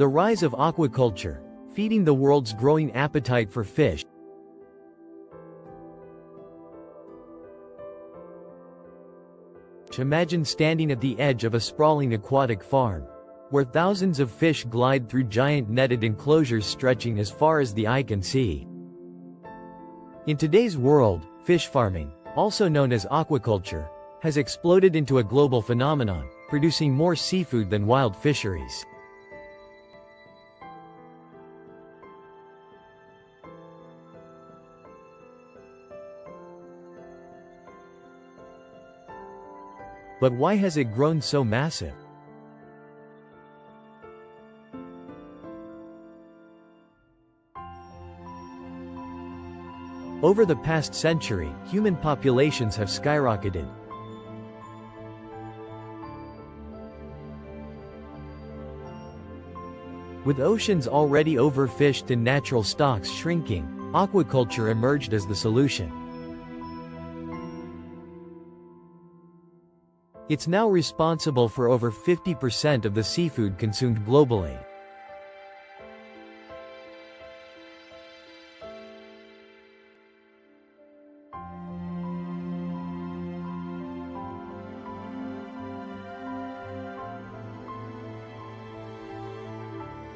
The rise of aquaculture, feeding the world's growing appetite for fish. Imagine standing at the edge of a sprawling aquatic farm, where thousands of fish glide through giant netted enclosures stretching as far as the eye can see. In today's world, fish farming, also known as aquaculture, has exploded into a global phenomenon, producing more seafood than wild fisheries. But why has it grown so massive? Over the past century, human populations have skyrocketed. With oceans already overfished and natural stocks shrinking, aquaculture emerged as the solution. It's now responsible for over 50% of the seafood consumed globally.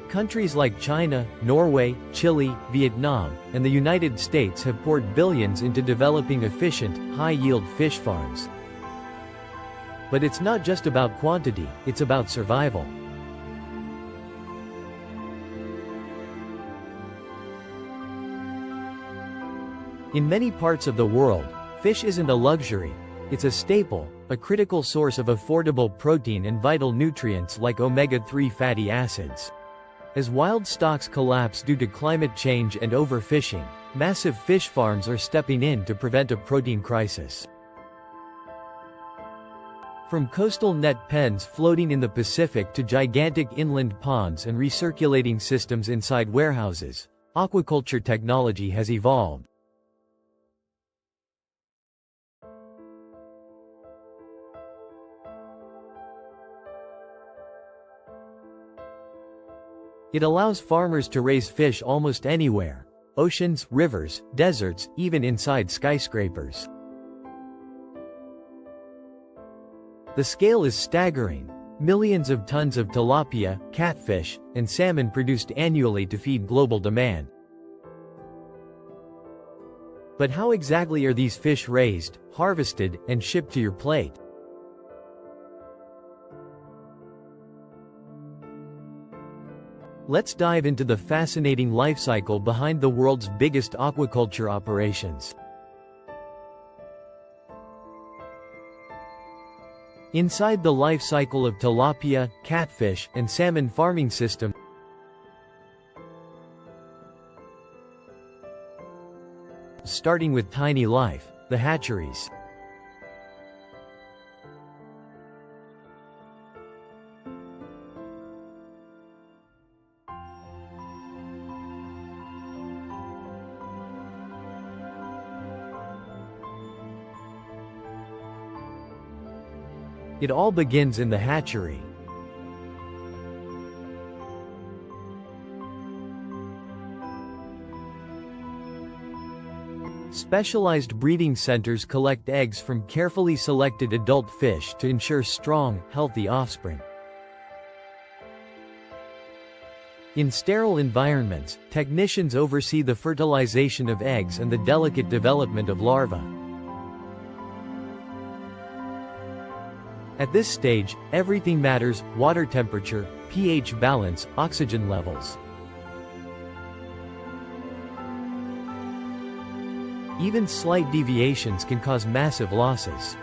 Countries like China, Norway, Chile, Vietnam, and the United States have poured billions into developing efficient, high-yield fish farms. But it's not just about quantity, it's about survival. In many parts of the world, fish isn't a luxury, it's a staple, a critical source of affordable protein and vital nutrients like omega-3 fatty acids. As wild stocks collapse due to climate change and overfishing, massive fish farms are stepping in to prevent a protein crisis. From coastal net pens floating in the Pacific to gigantic inland ponds and recirculating systems inside warehouses, aquaculture technology has evolved. It allows farmers to raise fish almost anywhere: oceans, rivers, deserts, even inside skyscrapers. The scale is staggering. Millions of tons of tilapia, catfish, and salmon produced annually to feed global demand. But how exactly are these fish raised, harvested, and shipped to your plate? Let's dive into the fascinating life cycle behind the world's biggest aquaculture operations. Inside the life cycle of tilapia, catfish, and salmon farming system, starting with tiny life, the hatcheries. It all begins in the hatchery. Specialized breeding centers collect eggs from carefully selected adult fish to ensure strong, healthy offspring. In sterile environments, technicians oversee the fertilization of eggs and the delicate development of larvae. At this stage, everything matters: water temperature, pH balance, oxygen levels. Even slight deviations can cause massive losses.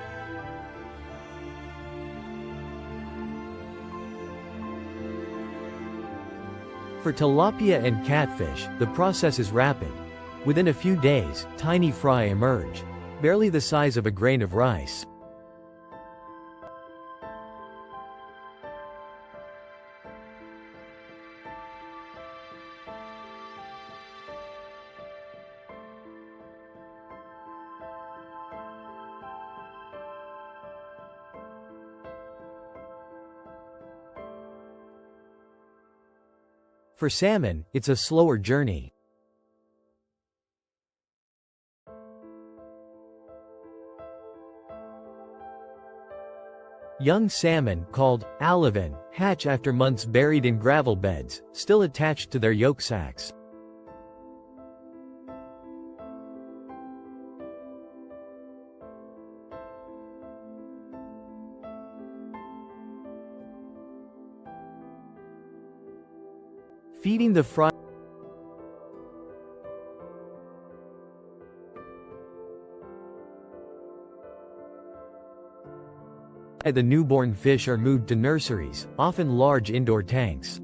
For tilapia and catfish, the process is rapid. Within a few days, tiny fry emerge, barely the size of a grain of rice. For salmon, it's a slower journey. Young salmon, called alevin, hatch after months buried in gravel beds, still attached to their yolk sacs. Feeding the fry. The newborn fish are moved to nurseries, often large indoor tanks.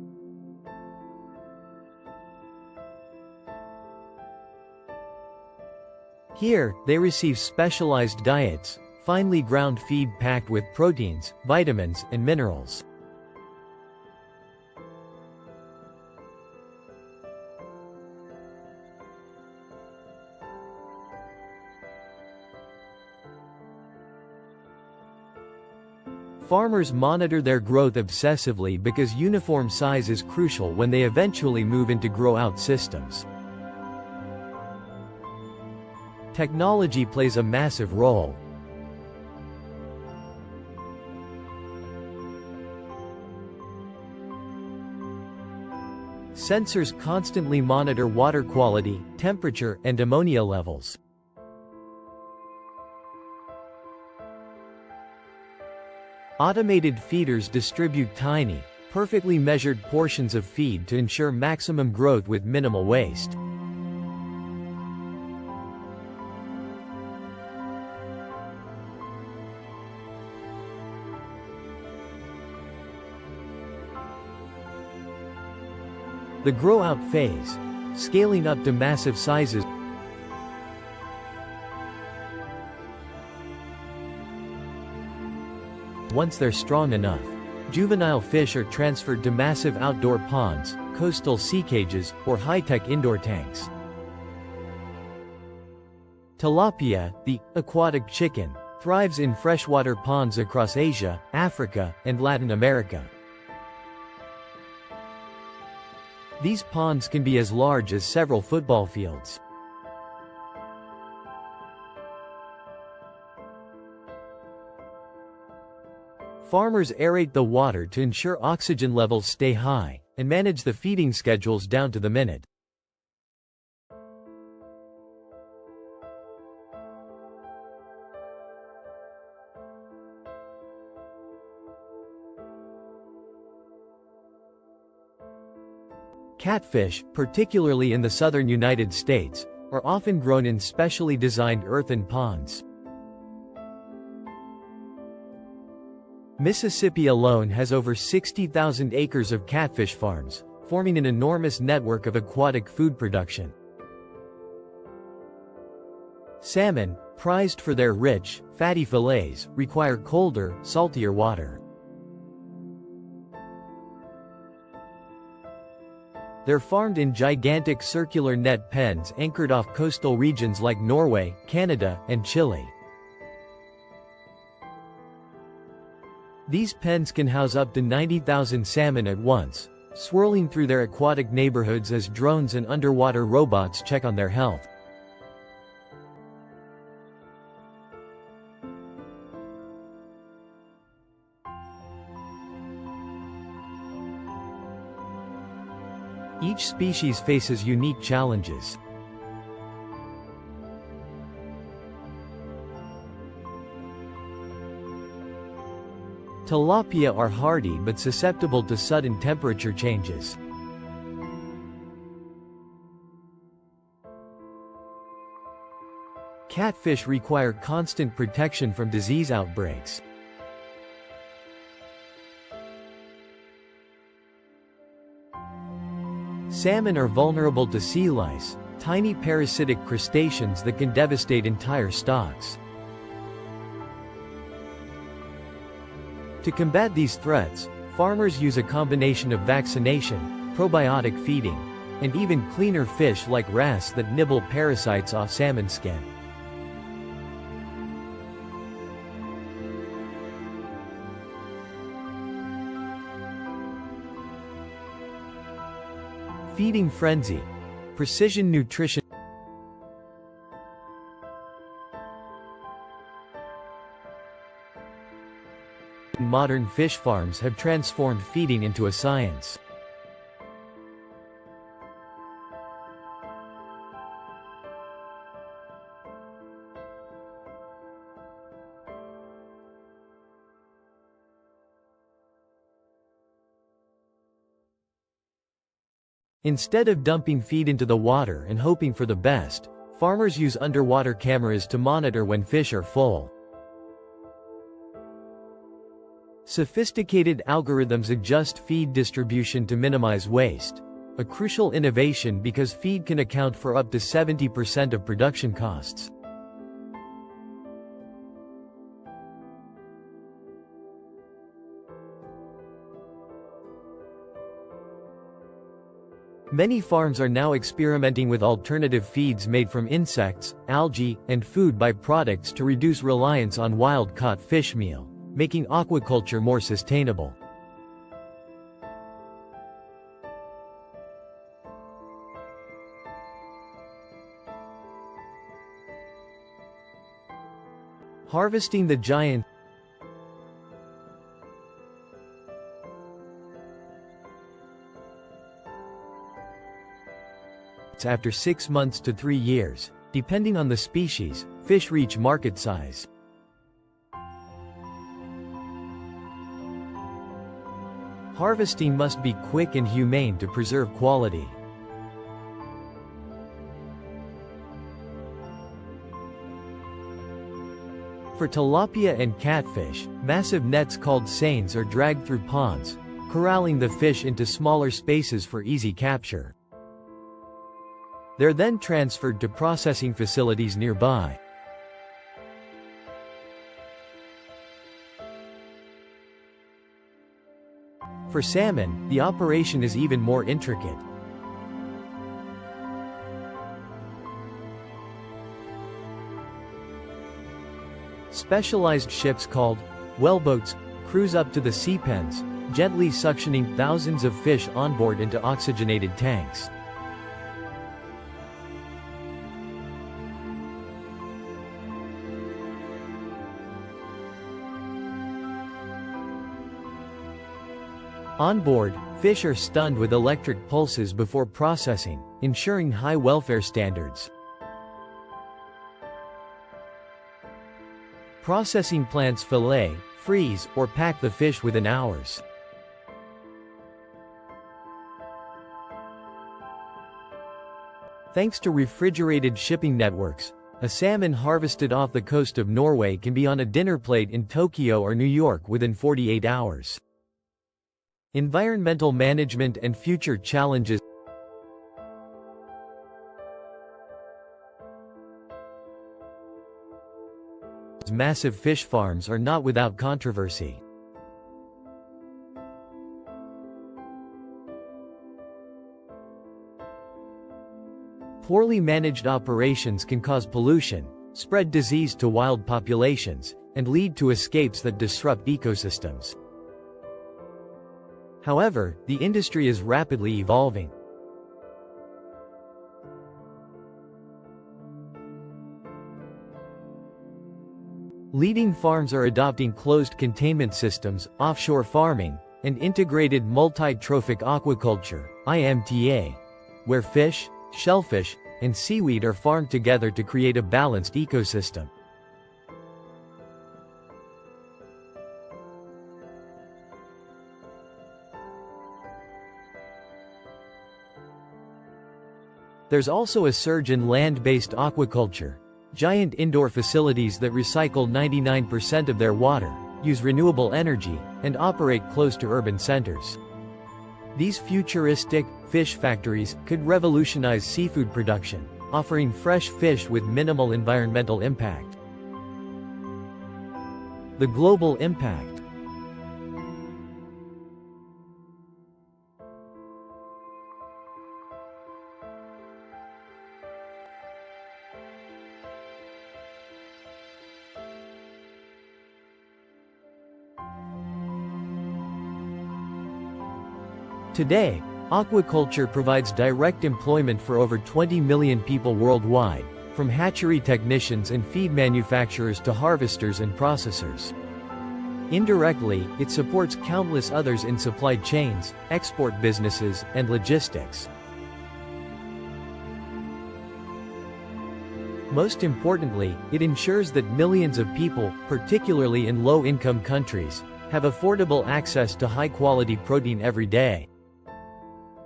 Here, they receive specialized diets, finely ground feed packed with proteins, vitamins, and minerals. Farmers monitor their growth obsessively because uniform size is crucial when they eventually move into grow-out systems. Technology plays a massive role. Sensors constantly monitor water quality, temperature, and ammonia levels. Automated feeders distribute tiny, perfectly measured portions of feed to ensure maximum growth with minimal waste. The grow-out phase, scaling up to massive sizes. Once they're strong enough, juvenile fish are transferred to massive outdoor ponds, coastal sea cages, or high-tech indoor tanks. Tilapia, the aquatic chicken, thrives in freshwater ponds across Asia, Africa, and Latin America. These ponds can be as large as several football fields. Farmers aerate the water to ensure oxygen levels stay high, and manage the feeding schedules down to the minute. Catfish, particularly in the southern United States, are often grown in specially designed earthen ponds. Mississippi alone has over 60,000 acres of catfish farms, forming an enormous network of aquatic food production. Salmon, prized for their rich, fatty fillets, require colder, saltier water. They're farmed in gigantic circular net pens anchored off coastal regions like Norway, Canada, and Chile. These pens can house up to 90,000 salmon at once, swirling through their aquatic neighborhoods as drones and underwater robots check on their health. Each species faces unique challenges. Tilapia are hardy but susceptible to sudden temperature changes. Catfish require constant protection from disease outbreaks. Salmon are vulnerable to sea lice, tiny parasitic crustaceans that can devastate entire stocks. To combat these threats, farmers use a combination of vaccination, probiotic feeding, and even cleaner fish like wrasse that nibble parasites off salmon skin. Feeding frenzy. Precision nutrition. Modern fish farms have transformed feeding into a science. Instead of dumping feed into the water and hoping for the best, farmers use underwater cameras to monitor when fish are full. Sophisticated algorithms adjust feed distribution to minimize waste, a crucial innovation because feed can account for up to 70% of production costs. Many farms are now experimenting with alternative feeds made from insects, algae, and food byproducts to reduce reliance on wild-caught fish meal, making aquaculture more sustainable. Harvesting the giant. After 6 months to 3 years, depending on the species, fish reach market size. Harvesting must be quick and humane to preserve quality. For tilapia and catfish, massive nets called seines are dragged through ponds, corralling the fish into smaller spaces for easy capture. They're then transferred to processing facilities nearby. For salmon, the operation is even more intricate. Specialized ships called wellboats cruise up to the sea pens, gently suctioning thousands of fish on board into oxygenated tanks. On board, fish are stunned with electric pulses before processing, ensuring high welfare standards. Processing plants fillet, freeze, or pack the fish within hours. Thanks to refrigerated shipping networks, a salmon harvested off the coast of Norway can be on a dinner plate in Tokyo or New York within 48 hours. Environmental management and future challenges. Massive fish farms are not without controversy. Poorly managed operations can cause pollution, spread disease to wild populations, and lead to escapes that disrupt ecosystems. However, the industry is rapidly evolving. Leading farms are adopting closed containment systems, offshore farming, and integrated multi-trophic aquaculture (IMTA), where fish, shellfish, and seaweed are farmed together to create a balanced ecosystem. There's also a surge in land-based aquaculture, giant indoor facilities that recycle 99% of their water, use renewable energy, and operate close to urban centers. These futuristic fish factories could revolutionize seafood production, offering fresh fish with minimal environmental impact. The global impact. Today, Aquaculture provides direct employment for over 20 million people worldwide, from hatchery technicians and feed manufacturers to harvesters and processors. Indirectly, it supports countless others in supply chains, export businesses, and logistics. Most importantly, it ensures that millions of people, particularly in low-income countries, have affordable access to high-quality protein every day.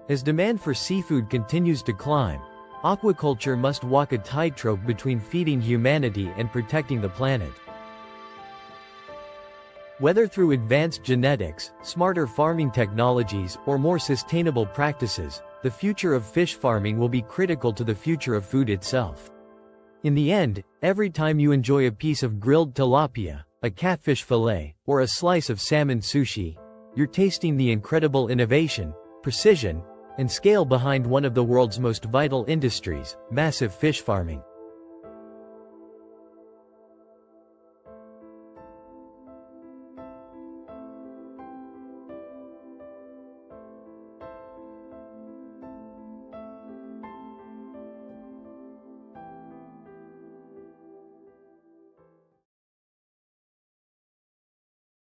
As demand for seafood continues to climb, aquaculture must walk a tightrope between feeding humanity and protecting the planet. Whether through advanced genetics, smarter farming technologies, or more sustainable practices, the future of fish farming will be critical to the future of food itself. In the end, every time you enjoy a piece of grilled tilapia, a catfish fillet, or a slice of salmon sushi, you're tasting the incredible innovation, precision, and scale behind one of the world's most vital industries, massive fish farming.